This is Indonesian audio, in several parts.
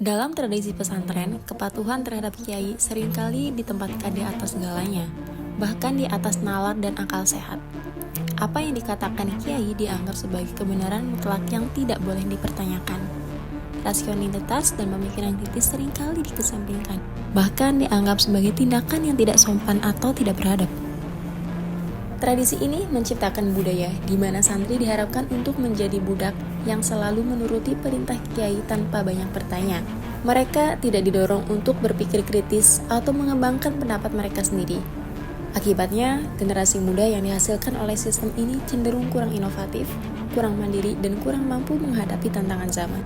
Dalam tradisi pesantren, kepatuhan terhadap kiai seringkali ditempatkan di atas segalanya, bahkan di atas nalar dan akal sehat. Apa yang dikatakan kiai dianggap sebagai kebenaran mutlak yang tidak boleh dipertanyakan. Rasionalitas dan pemikiran kritis seringkali dikesampingkan, bahkan dianggap sebagai tindakan yang tidak sopan atau tidak beradab. Tradisi ini menciptakan budaya di mana santri diharapkan untuk menjadi budak yang selalu menuruti perintah kiai tanpa banyak bertanya. Mereka tidak didorong untuk berpikir kritis atau mengembangkan pendapat mereka sendiri. Akibatnya, generasi muda yang dihasilkan oleh sistem ini cenderung kurang inovatif, kurang mandiri, dan kurang mampu menghadapi tantangan zaman.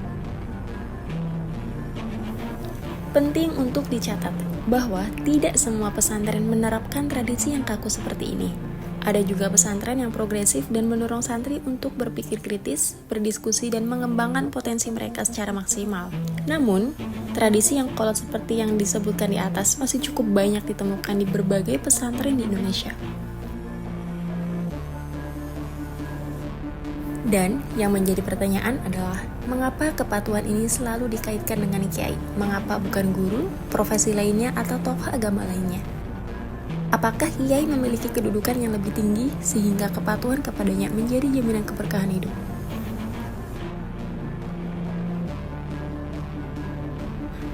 Penting untuk dicatat bahwa tidak semua pesantren menerapkan tradisi yang kaku seperti ini. Ada juga pesantren yang progresif dan mendorong santri untuk berpikir kritis, berdiskusi, dan mengembangkan potensi mereka secara maksimal. Namun, tradisi yang kolot seperti yang disebutkan di atas masih cukup banyak ditemukan di berbagai pesantren di Indonesia. Dan yang menjadi pertanyaan adalah, mengapa kepatuhan ini selalu dikaitkan dengan kiai? Mengapa bukan guru, profesi lainnya, atau tokoh agama lainnya? Apakah kiai memiliki kedudukan yang lebih tinggi sehingga kepatuhan kepadanya menjadi jaminan keberkahan hidup?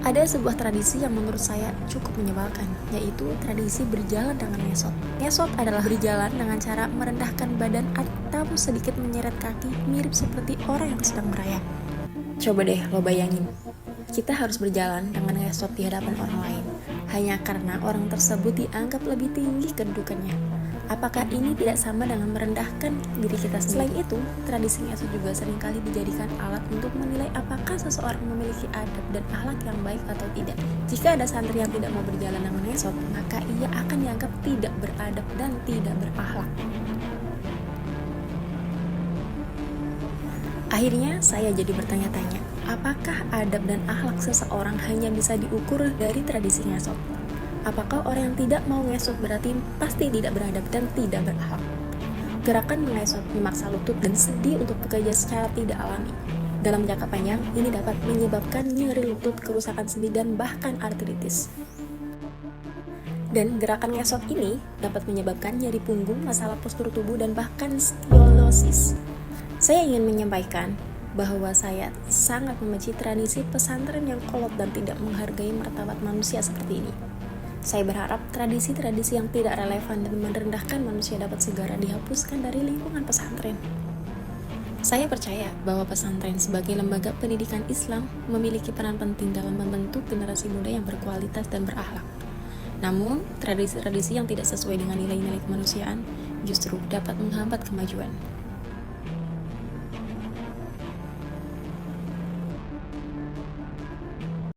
Ada sebuah tradisi yang menurut saya cukup menyebalkan, yaitu tradisi berjalan dengan ngesot. Ngesot adalah berjalan dengan cara merendahkan badan atau sedikit menyeret kaki, mirip seperti orang yang sedang merayap. Coba deh lo bayangin, kita harus berjalan dengan ngesot di hadapan orang lain, hanya karena orang tersebut dianggap lebih tinggi kedudukannya. Apakah ini tidak sama dengan merendahkan diri kita sendiri? Selain itu, tradisi ngesot juga seringkali dijadikan alat untuk menilai apakah seseorang memiliki adab dan akhlak yang baik atau tidak. Jika ada santri yang tidak mau berjalan dengan ngesot, maka ia akan dianggap tidak beradab dan tidak berakhlak. Akhirnya, saya jadi bertanya-tanya, apakah adab dan akhlak seseorang hanya bisa diukur dari tradisi ngesot? Apakah orang yang tidak mau ngesot berarti pasti tidak beradab dan tidak berakhlak? Gerakan mengesot memaksa lutut dan sedih untuk bekerja secara tidak alami. Dalam jangka panjang, ini dapat menyebabkan nyeri lutut, kerusakan sendi, dan bahkan artritis. Dan gerakan ngesot ini dapat menyebabkan nyeri punggung, masalah postur tubuh, dan bahkan skoliosis. Saya ingin menyampaikan bahwa saya sangat membenci tradisi pesantren yang kolot dan tidak menghargai martabat manusia seperti ini. Saya berharap tradisi-tradisi yang tidak relevan dan merendahkan manusia dapat segera dihapuskan dari lingkungan pesantren. Saya percaya bahwa pesantren sebagai lembaga pendidikan Islam memiliki peran penting dalam membentuk generasi muda yang berkualitas dan berakhlak. Namun, tradisi-tradisi yang tidak sesuai dengan nilai-nilai kemanusiaan justru dapat menghambat kemajuan.